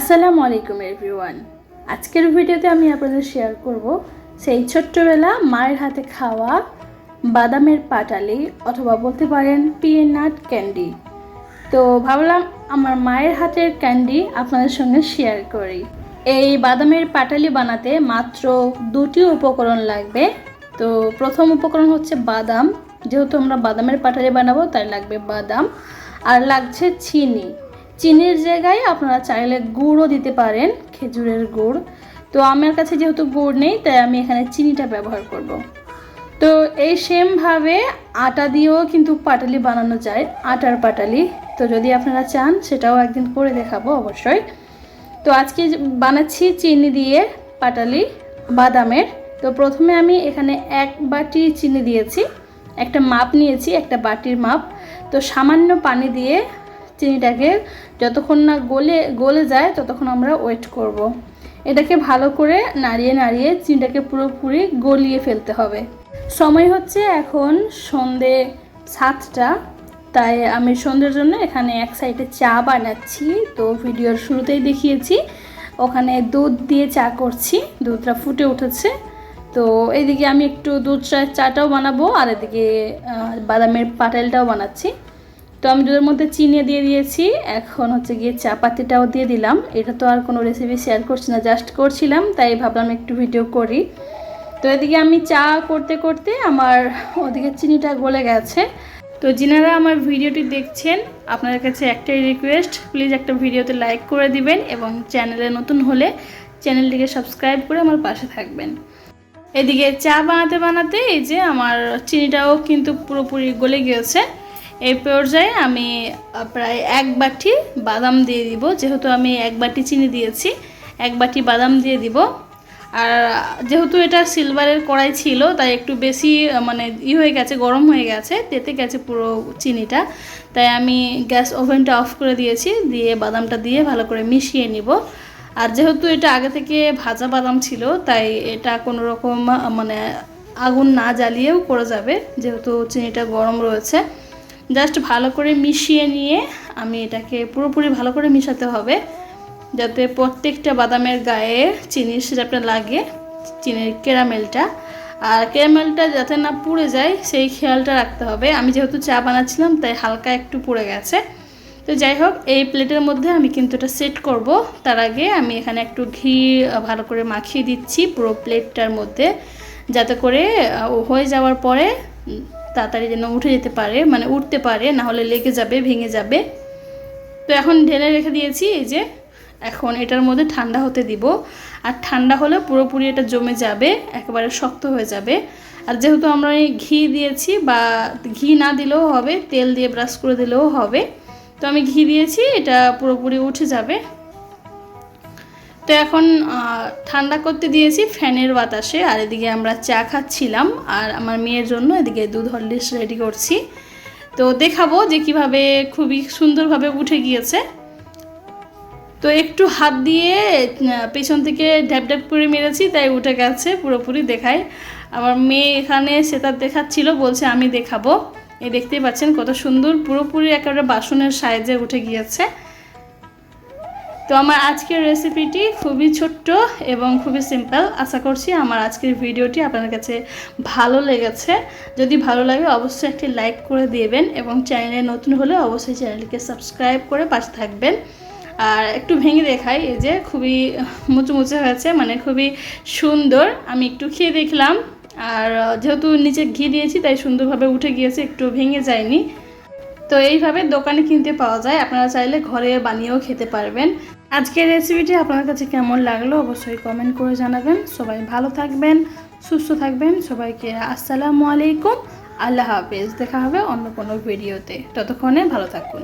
আসসালামু আলাইকুম এভরিওয়ান। আজকের ভিডিওতে আমি আপনাদের শেয়ার করব সেই ছোট্টবেলা মায়ের হাতে খাওয়া বাদামের পাটালি অথবা বলতে পারেন পিনাট ক্যান্ডি। তো ভাবলাম আমার মায়ের হাতের ক্যান্ডি আপনাদের সঙ্গে শেয়ার করি। এই বাদামের পাটালি বানাতে মাত্র দুটি উপকরণ লাগবে। তো প্রথম উপকরণ হচ্ছে বাদাম, যেহেতু আমরা বাদামের পাটালি বানাবো তাই লাগবে বাদাম, আর লাগছে চিনি। চিনির জায়গায় আপনারা চাইলে গুড়ও দিতে পারেন, খেজুরের গুড়। তো আমার কাছে যেহেতু গুড় নেই তাই আমি এখানে চিনিটা ব্যবহার করব। তো এই সেমভাবে আটা দিয়েও কিন্তু পাটালি বানানো যায়, আটার পাটালি। তো যদি আপনারা চান সেটাও একদিন করে দেখাবো অবশ্যই। তো আজকে বানাচ্ছি চিনি দিয়ে পাটালি বাদামের। তো প্রথমে আমি এখানে 1 বাটি চিনি দিয়েছি, একটা মাপ নিয়েছি, একটা বাটির মাপ। তো সামান্য পানি দিয়ে চিনিটাকে যতক্ষণ না গলে যায় ততক্ষণ আমরা ওয়েট করব। এটাকে ভালো করে নাড়িয়ে নাড়িয়ে চিনিটাকে পুরোপুরি গলিয়ে ফেলতে হবে। সময় হচ্ছে এখন সন্ধে 7টা, তাই আমি সন্ধ্যের জন্য এখানে এক সাইডে চা বানাচ্ছি। তো ভিডিওর শুরুতেই দেখিয়েছি, ওখানে দুধ দিয়ে চা করছি, দুধটা ফুটে উঠেছে। তো এইদিকে আমি একটু দুধ চাটাও বানাবো, আর এদিকে বাদামের পাটালিটাও বানাচ্ছি। তো আমি দুধের মধ্যে চিনি দিয়ে দিয়েছি, এখন হচ্ছে গিয়ে চা পাতিটাও দিয়ে দিলাম। এটা তো আর কোনো রেসিপি শেয়ার করছি না, জাস্ট করছিলাম, তাই ভাবলাম একটু ভিডিও করি। তো এদিকে আমি চা করতে করতে আমার ওদিকে চিনিটা গলে গেছে। তো যিনারা আমার ভিডিওটি দেখছেন আপনাদের কাছে একটাই রিকোয়েস্ট, প্লিজ একটা ভিডিওতে লাইক করে দিবেন এবং চ্যানেলে নতুন হলে চ্যানেলটিকে সাবস্ক্রাইব করে আমার পাশে থাকবেন। এদিকে চা বানাতে বানাতে এই যে আমার চিনিটাও কিন্তু পুরোপুরি গলে গিয়েছে। এই পর্যায়ে আমি প্রায় 1 বাটি বাদাম দিয়ে দিব, যেহেতু আমি 1 বাটি চিনি দিয়েছি 1 বাটি বাদাম দিয়ে দিব। আর যেহেতু এটা সিলভারের কড়াই ছিল তাই একটু বেশি হয়ে গেছে, গরম হয়ে গেছে, তেতে গেছে পুরো চিনিটা। তাই আমি গ্যাস ওভেনটা অফ করে দিয়েছি, দিয়ে বাদামটা দিয়ে ভালো করে মিশিয়ে নিব। আর যেহেতু এটা আগে থেকে ভাজা বাদাম ছিল তাই এটা কোনো রকম আগুন না জ্বালিয়েও করা যাবে, যেহেতু চিনিটা গরম রয়েছে। জাস্ট ভালো করে মিশিয়ে নিয়ে আমি এটাকে পুরোপুরি ভালো করে মিশাতে হবে, যাতে প্রত্যেকটা বাদামের গায়ে চিনির সিরাপটা লাগে, চিনির ক্যারামেলটা। আর ক্যারামেলটা যাতে না পুড়ে যায় সেই খেয়ালটা রাখতে হবে। আমি যেহেতু চা বানাচ্ছিলাম তাই হালকা একটু পুড়ে গেছে। তো যাই হোক, এই প্লেটের মধ্যে আমি কিন্তু এটা সেট করব। তার আগে আমি এখানে একটু ঘি ভালো করে মাখিয়ে দিচ্ছি পুরো প্লেটটার মধ্যে, যাতে করে হয়ে যাওয়ার পরে তাড়াতাড়ি যেন উঠে যেতে পারে, উঠতে পারে, না হলে লেগে যাবে, ভেঙে যাবে। তো এখন ঢেলে রেখে দিয়েছি। এই যে এখন এটার মধ্যে ঠান্ডা হতে দিব, আর ঠান্ডা হলে পুরোপুরি এটা জমে যাবে, একেবারে শক্ত হয়ে যাবে। আর যেহেতু আমরা ঘি দিয়েছি, বা ঘি না দিলেও হবে, তেল দিয়ে ব্রাশ করে দিলেও হবে। তো আমি ঘি দিয়েছি, এটা পুরোপুরি উঠে যাবে। তো এখন ঠান্ডা করতে দিয়েছি ফ্যানের বাতাসে। আর এদিকে আমরা চা খাচ্ছিলাম, আর আমার মেয়ের জন্য এদিকে দুধ হরলিক্স রেডি করছি। তো দেখাবো যে কিভাবে খুবই সুন্দরভাবে উঠে গিয়েছে। তো একটু হাত দিয়ে পেছন থেকে ঢ্যাপ ঢ্যাপ করে মেরেছি, তাই উঠে গেছে পুরোপুরি। দেখায় আমার মেয়ে এখানে সেটা দেখাচ্ছিল, বলছে আমি দেখাবো। এই দেখতেই পাচ্ছেন কত সুন্দর, পুরোপুরি একেবারে বাসনের সাইজে উঠে গিয়েছে। তো আমার আজকের রেসিপিটি খুবই ছোট্ট এবং খুবই সিম্পল। আশা করছি আমার আজকের ভিডিওটি আপনাদের কাছে ভালো লেগেছে। যদি ভালো লাগে অবশ্যই একটি লাইক করে দিবেন, এবং চ্যানেলে নতুন হলে অবশ্যই চ্যানেলটিকে সাবস্ক্রাইব করে পাশে থাকবেন। আর একটু ভেঙে দেখাই, এই যে খুবই মুচমুচে হয়েছে, খুবই সুন্দর। আমি একটু খেয়ে দেখলাম, আর যেহেতু নিচে ঘি দিয়েছি তাই সুন্দরভাবে উঠে গিয়েছে, একটু ভেঙে যায়নি। তো এইভাবে দোকানে কিনতে পাওয়া যায়, আপনারা চাইলে ঘরে বানিয়েও খেতে পারবেন। আজকের রেসিপিটি আপনার কাছে কেমন লাগলো অবশ্যই কমেন্ট করে জানাবেন। সবাই ভালো থাকবেন, সুস্থ থাকবেন। সবাইকে আসসালামু আলাইকুম, আল্লাহ হাফেজ। দেখা হবে অন্য কোনো ভিডিওতে, ততক্ষণে ভালো থাকুন।